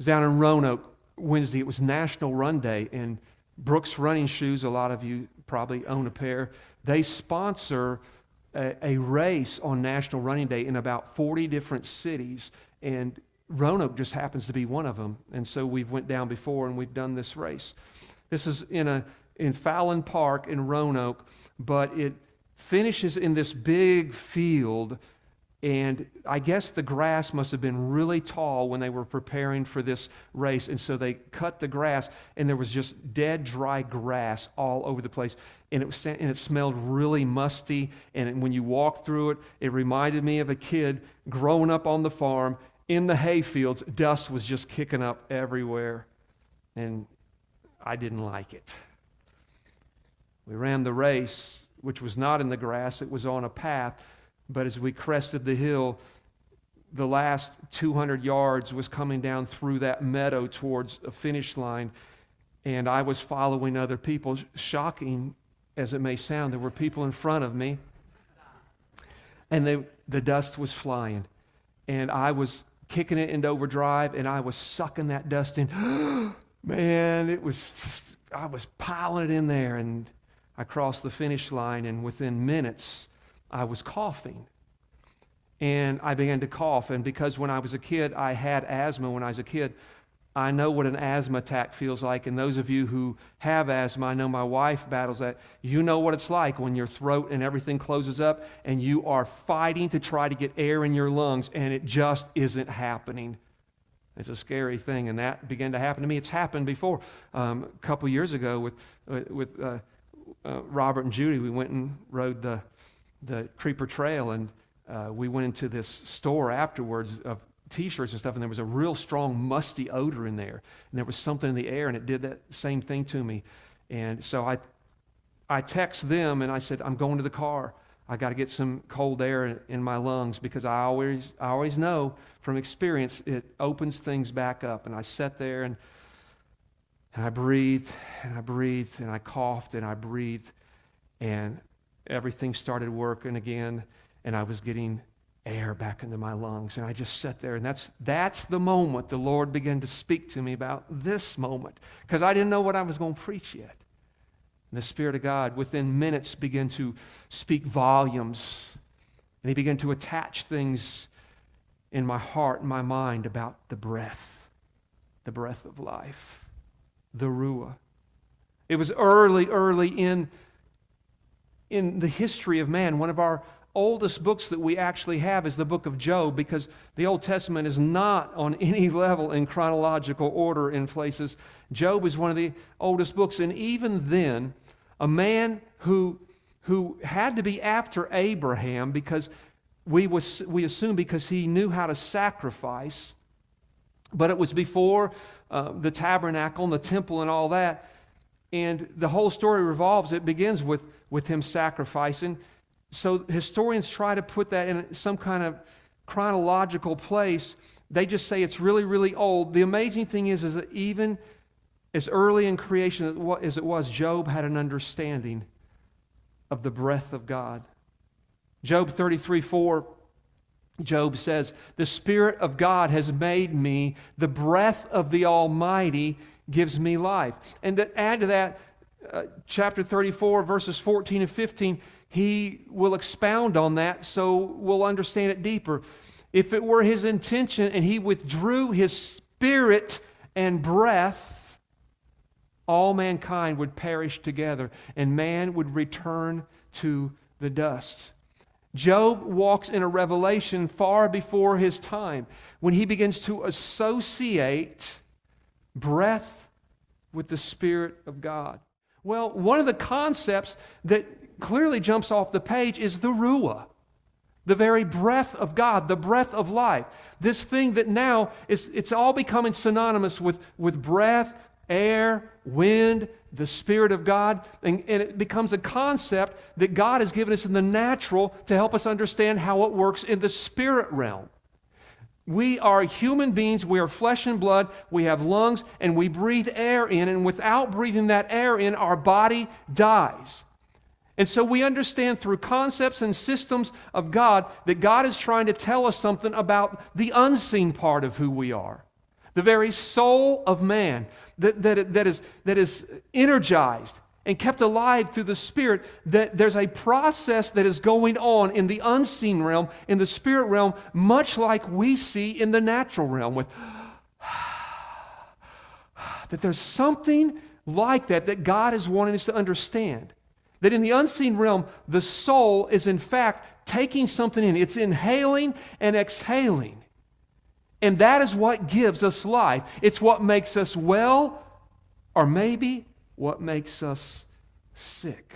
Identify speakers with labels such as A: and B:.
A: was down in Roanoke Wednesday. It was National Run Day, and Brooks Running Shoes, a lot of you probably own a pair, they sponsor a race on National Running Day in about 40 different cities, and Roanoke just happens to be one of them. And so we've went down before and we've done this race. This is in Fallon Park in Roanoke, but it finishes in this big field, and I guess the grass must have been really tall when they were preparing for this race, and so they cut the grass, and there was just dead, dry grass all over the place, and it smelled really musty, and when you walked through it, it reminded me of a kid growing up on the farm in the hay fields. Dust was just kicking up everywhere, and I didn't like it. We ran the race, which was not in the grass, it was on a path. But as we crested the hill, the last 200 yards was coming down through that meadow towards a finish line, and I was following other people. Shocking as it may sound, there were people in front of me, and the dust was flying, and I was kicking it into overdrive, and I was sucking that dust in. Man, it was just, I was piling it in there, and I crossed the finish line, and within minutes, I was coughing, and I began to cough, and because when I was a kid, I had asthma when I was a kid, I know what an asthma attack feels like, and those of you who have asthma, I know my wife battles that, you know what it's like when your throat and everything closes up, and you are fighting to try to get air in your lungs, and it just isn't happening. It's a scary thing, and that began to happen to me. It's happened before. A couple years ago with Robert and Judy, we went and rode the Creeper Trail, and we went into this store afterwards of T-shirts and stuff, and there was a real strong musty odor in there, and there was something in the air, and it did that same thing to me. And so I text them, and I said, I'm going to the car. I got to get some cold air in my lungs, because I always know from experience it opens things back up. And I sat there, and I breathed, and I breathed, and I coughed, and I breathed, and everything started working again, and I was getting air back into my lungs, and I just sat there, and that's the moment the Lord began to speak to me about this moment, because I didn't know what I was going to preach yet. And the Spirit of God, within minutes, began to speak volumes, and He began to attach things in my heart and my mind about the breath of life, the Ruah. It was early in the history of man. One of our oldest books that we actually have is the book of Job, because the Old Testament is not on any level in chronological order in places. Job is one of the oldest books, and even then, a man who had to be after Abraham, because we assume because he knew how to sacrifice, but it was before the tabernacle and the temple and all that. And the whole story it begins with him sacrificing. So historians try to put that in some kind of chronological place. They just say it's really, really old. The amazing thing is that even as early in creation as it was, Job had an understanding of the breath of God. Job 33:4, Job says, "The Spirit of God has made me, the breath of the Almighty gives me life." And to add to that, chapter 34, verses 14 and 15, he will expound on that so we'll understand it deeper. If it were His intention and He withdrew His Spirit and breath, all mankind would perish together, and man would return to the dust. Job walks in a revelation far before his time when he begins to associate breath with the Spirit of God. Well, one of the concepts that clearly jumps off the page is the Ruah, the very breath of God, the breath of life. This thing that now it's all becoming synonymous with breath, air, wind, the Spirit of God, and it becomes a concept that God has given us in the natural to help us understand how it works in the spirit realm. We are human beings, we are flesh and blood, we have lungs, and we breathe air in, and without breathing that air in, our body dies. And so we understand through concepts and systems of God that God is trying to tell us something about the unseen part of who we are. the very soul of man that is energized and kept alive through the Spirit, that there's a process that is going on in the unseen realm, in the spirit realm, much like we see in the natural realm with that there's something like that God is wanting us to understand. That in the unseen realm, the soul is in fact taking something in. It's inhaling and exhaling. And that is what gives us life. It's what makes us well, or maybe what makes us sick.